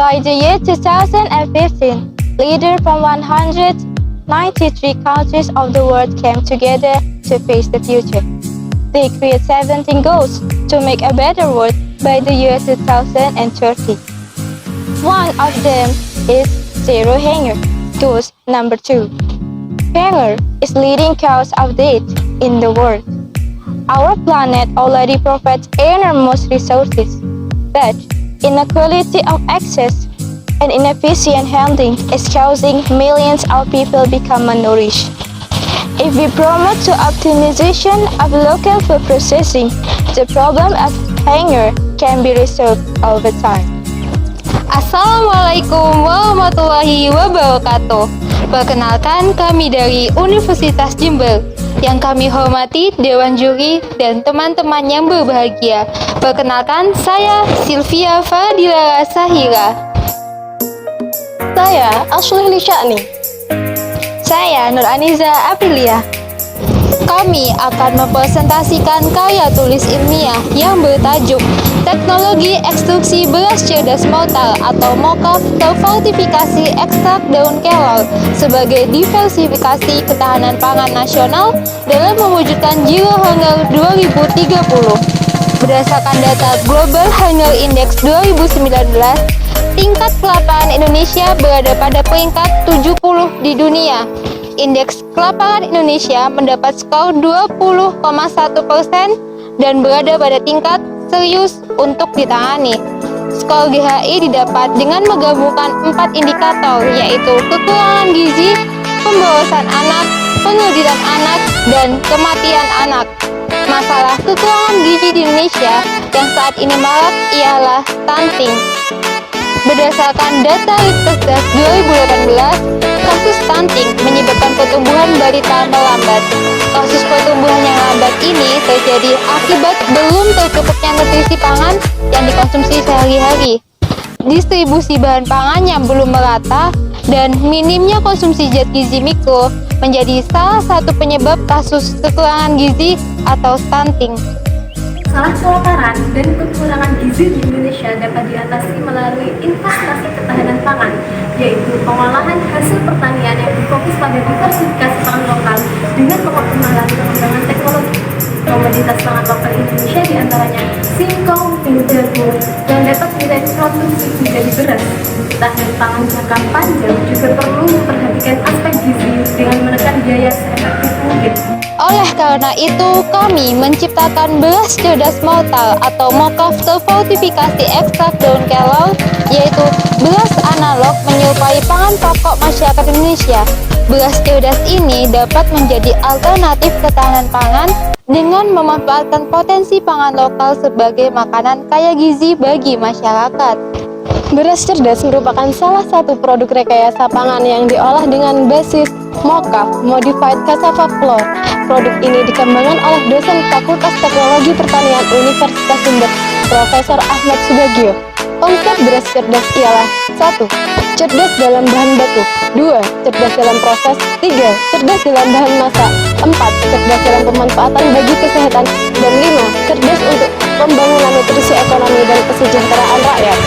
By the year 2015, leaders from 193 countries of the world came together to face the future. They create 17 goals to make a better world by the year 2030. One of them is zero hunger. Goal number 2. Hunger is leading cause of death in the world. Our planet already provides enormous resources, but inequality of access and inefficient handling is causing millions of people become malnourished. If we promote the optimization of local food processing, the problem of hunger can be resolved over time. Assalamualaikum warahmatullahi wabarakatuh. Perkenalkan, kami dari Universitas Jember. Yang kami hormati Dewan Juri dan teman-teman yang berbahagia. Perkenalkan, saya Sylvia Fadila Sahira. Saya Ashley Lisyani. Saya Nur Aniza Aprilia. Kami akan mempresentasikan karya tulis ilmiah yang bertajuk Teknologi Ekstruksi Beras Cerdas Mortal atau MOCAF terfortifikasi ekstrak daun kelor sebagai diversifikasi ketahanan pangan nasional dalam mewujudkan Zero Hunger 2030. Berdasarkan data Global Hunger Index 2019, tingkat kelaparan Indonesia berada pada peringkat 70 di dunia. Indeks kelaparan Indonesia mendapat skor 20,1% dan berada pada tingkat serius untuk ditangani. Skor GHI didapat dengan menggabungkan 4 indikator, yaitu kekurangan gizi, pemborosan anak, pengudiran anak, dan kematian anak. Masalah kekurangan gizi di Indonesia yang saat ini marak ialah stunting. Berdasarkan data Ristekdas 2018, kasus stunting menyebabkan pertumbuhan balita melambat. Kasus pertumbuhan yang lambat ini terjadi akibat belum tercukupnya nutrisi pangan yang dikonsumsi sehari-hari, distribusi bahan pangan yang belum merata, dan minimnya konsumsi zat gizi mikro menjadi salah satu penyebab kasus kekurangan gizi atau stunting. Masalah kelaparan dan kekurangan gizi di Indonesia dapat diatasi melalui investasi ketahanan pangan, yaitu pengolahan hasil pertanian yang berfokus pada diversifikasi pangan lokal dengan mengoptimalkan pengembangan teknologi. Komoditas pangan lokal Indonesia diantaranya singkong dan jagung yang dapat ditransformasi menjadi beras. Ketahanan pangan jangka panjang juga perlu memperhatikan aspek gizi dengan menekan biaya seefektif mungkin. Oleh karena itu, kami menciptakan beras cerdas mortal atau MOCAF terfortifikasi ekstrak daun kelor, yaitu beras analog menyerupai pangan pokok masyarakat Indonesia. Beras cerdas ini dapat menjadi alternatif ketahanan pangan dengan memanfaatkan potensi pangan lokal sebagai makanan kaya gizi bagi masyarakat. Beras cerdas merupakan salah satu produk rekayasa pangan yang diolah dengan basis MOCAF, Modified Cassava Flour. Produk ini dikembangkan oleh dosen Fakultas Teknologi Pertanian Universitas Jember, Profesor Ahmad Subagio. Konsep beras cerdas ialah 1. Cerdas dalam bahan baku, 2. Cerdas dalam proses, 3. Cerdas dalam bahan masak, 4. Cerdas dalam pemanfaatan bagi kesehatan, dan 5. Cerdas untuk pembangunan nutrisi ekonomi dan kesejahteraan rakyat.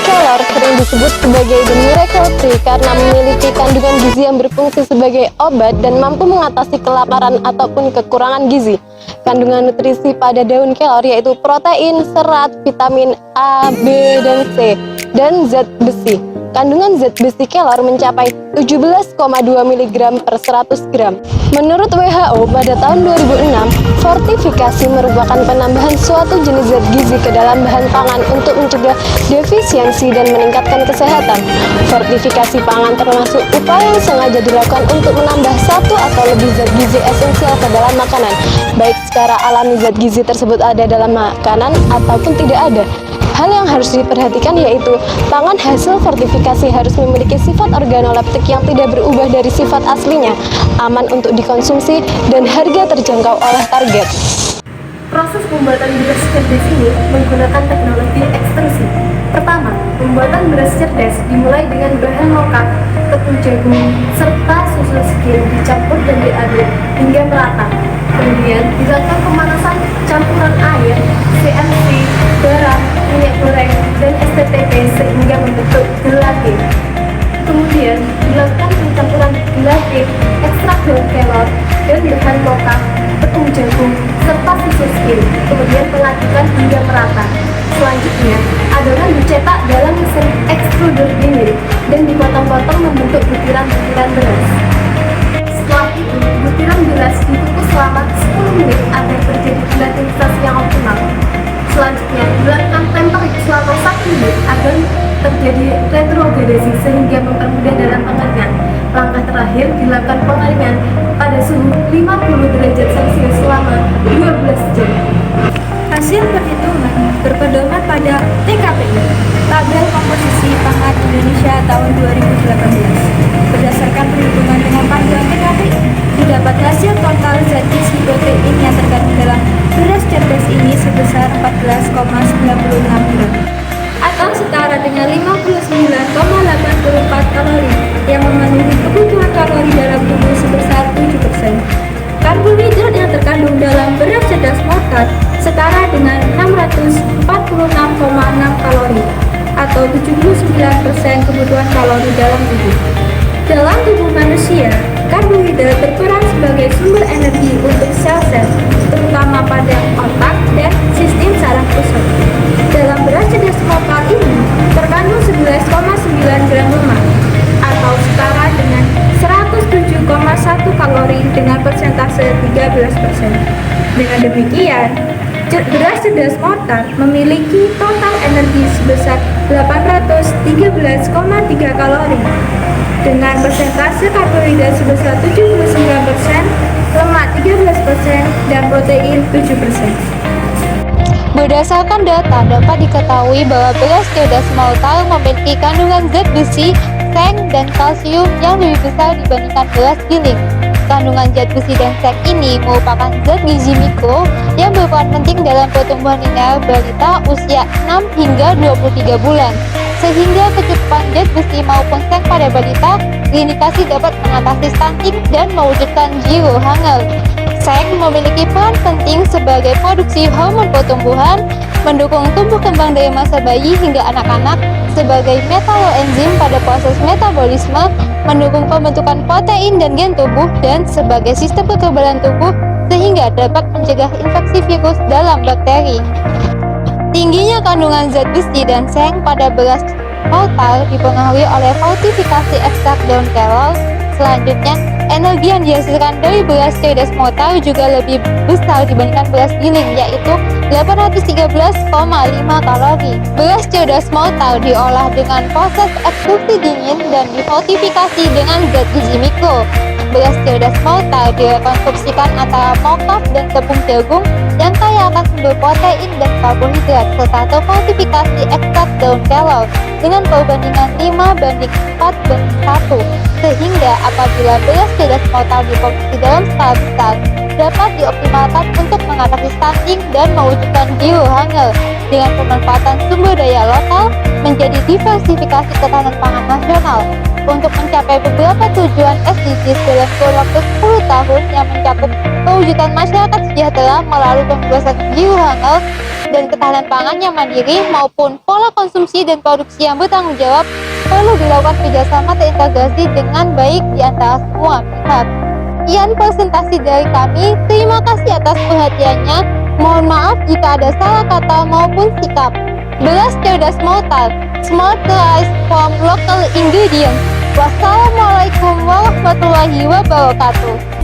Kelor sering disebut sebagai the miracle tree karena memiliki kandungan gizi yang berfungsi sebagai obat dan mampu mengatasi kelaparan ataupun kekurangan gizi. Kandungan nutrisi pada daun kelor yaitu protein, serat, vitamin A, B, dan C, dan zat besi. Kandungan zat besi kelor mencapai 17,2 mg per 100 gram. Menurut WHO, pada tahun 2006, fortifikasi merupakan penambahan suatu jenis zat gizi ke dalam bahan pangan untuk mencegah defisiensi dan meningkatkan kesehatan. Fortifikasi pangan termasuk upaya yang sengaja dilakukan untuk menambah satu atau lebih zat gizi esensial ke dalam makanan, baik secara alami zat gizi tersebut ada dalam makanan ataupun tidak ada. Hal yang harus diperhatikan yaitu pangan hasil fortifikasi harus memiliki sifat organoleptik yang tidak berubah dari sifat aslinya, aman untuk dikonsumsi, dan harga terjangkau oleh target. Proses pembuatan beras cerdas ini menggunakan teknologi ekstrusi. Pertama, pembuatan beras cerdas dimulai dengan bahan lokal, tepung jagung, serta susu skim dicampur dan diaduk hingga merata. Kemudian dilakukan pemanasan campuran air, CFC, garam, minyak goreng, dan STTP sehingga membentuk gelatin. Kemudian dilakukan pencampuran gelatin, ekstrak daun kelor, dan bahan mocha, tepung jagung, serta susu skim. Kemudian pengadukan hingga merata. Selanjutnya, adonan dicetak dalam mesin extruder dingin dan dipotong-potong membentuk butiran-butiran beras. Setelah itu, butiran beras dikukus selama 10 menit agar terjadi gelatinisasi yang optimal. Selanjutnya, dilakukan tempering selama 1 menit agar terjadi retrogradasi sehingga mempermudah dalam pengeringan. Langkah terakhir dilakukan pengeringan pada suhu 50 derajat Celcius selama 12 jam. Hasil perhitungan berpedoman pada TKPI, Tabel Komposisi Pangan Indonesia tahun 2018. Berdasarkan perhitungan dengan panduan TKPI, didapat hasil total zat gizi protein yang terkandung dalam beras cerdas ini sebesar 14,96 gram atau setara dengan 59,84 kalori yang memenuhi kebutuhan kalori dalam tubuh sebesar 7%. Karbohidrat yang terkandung dalam beras cerdas mortar setara dengan 646,6 kalori atau 79% kebutuhan kalori dalam tubuh. Dalam tubuh manusia, karbohidrat berperan sebagai sumber energi untuk sel-sel, terutama pada otak dan sistem saraf pusat. Dalam beras cerdas mortar ini terkandung 11,9 gram lemak atau setara dengan 107,1 kalori dengan persentase 13%. Dengan demikian, beras cerdas mortar memiliki total energi sebesar 813,3 kalori dengan persentase karbohidrat sebesar 79%, lemak 13%, dan protein 7%. Berdasarkan data, dapat diketahui bahwa beras cerdas mortar memiliki kandungan zat besi, seng, dan kalsium yang lebih besar dibandingkan beras giling. Kandungan zat besi dan seng ini merupakan zat gizi mikro yang berperan penting dalam pertumbuhan linear balita usia 6 hingga 23 bulan. Sehingga kecukupan zat besi maupun seng pada balita diindikasi dapat mengatasi stunting dan mewujudkan jiwa hangat. Seng memiliki peran penting sebagai produksi hormon pertumbuhan, mendukung tumbuh kembang dari masa bayi hingga anak-anak, sebagai metaloenzim pada proses metabolisme, mendukung pembentukan protein dan gen tubuh, dan sebagai sistem kekebalan tubuh sehingga dapat mencegah infeksi virus dalam bakteri. Tingginya kandungan zat besi dan seng pada beras mortar dipengaruhi oleh fortifikasi ekstrak daun kelor. Selanjutnya, energi yang dihasilkan dari beras cerdas mortar juga lebih besar dibandingkan beras giling, yaitu 813,5 kalori. Beras cerdas mortar diolah dengan proses ekstruksi dingin dan difortifikasi dengan zat gizi mikro. Beras cerdas mortar direkonstruksikan antara mokaf dan tepung jagung yang kaya akan sumber protein dan karbohidrat serta terfortifikasi ekstrak daun kelor dengan perbandingan 5:4:1, sehingga apabila beras cerdas mortar diproduksi dalam skala besar dapat dioptimalkan untuk mengatasi stunting dan mewujudkan jiwa hamil dengan pemanfaatan sumber daya lokal menjadi diversifikasi ketahanan pangan nasional untuk mencapai beberapa tujuan SDGs dalam kurun waktu 10 tahun yang mencakup pewujudan masyarakat sejahtera melalui pembebasan jiwa hamil dan ketahanan pangan yang mandiri maupun pola konsumsi dan produksi yang bertanggung jawab perlu dilakukan kerjasama terintegrasi dengan baik di antara semua pihak. Sekian presentasi dari kami, terima kasih atas perhatiannya. Mohon maaf jika ada salah kata maupun sikap. Beras cerdas mortar, smart rice from local ingredients. Wassalamualaikum warahmatullahi wabarakatuh.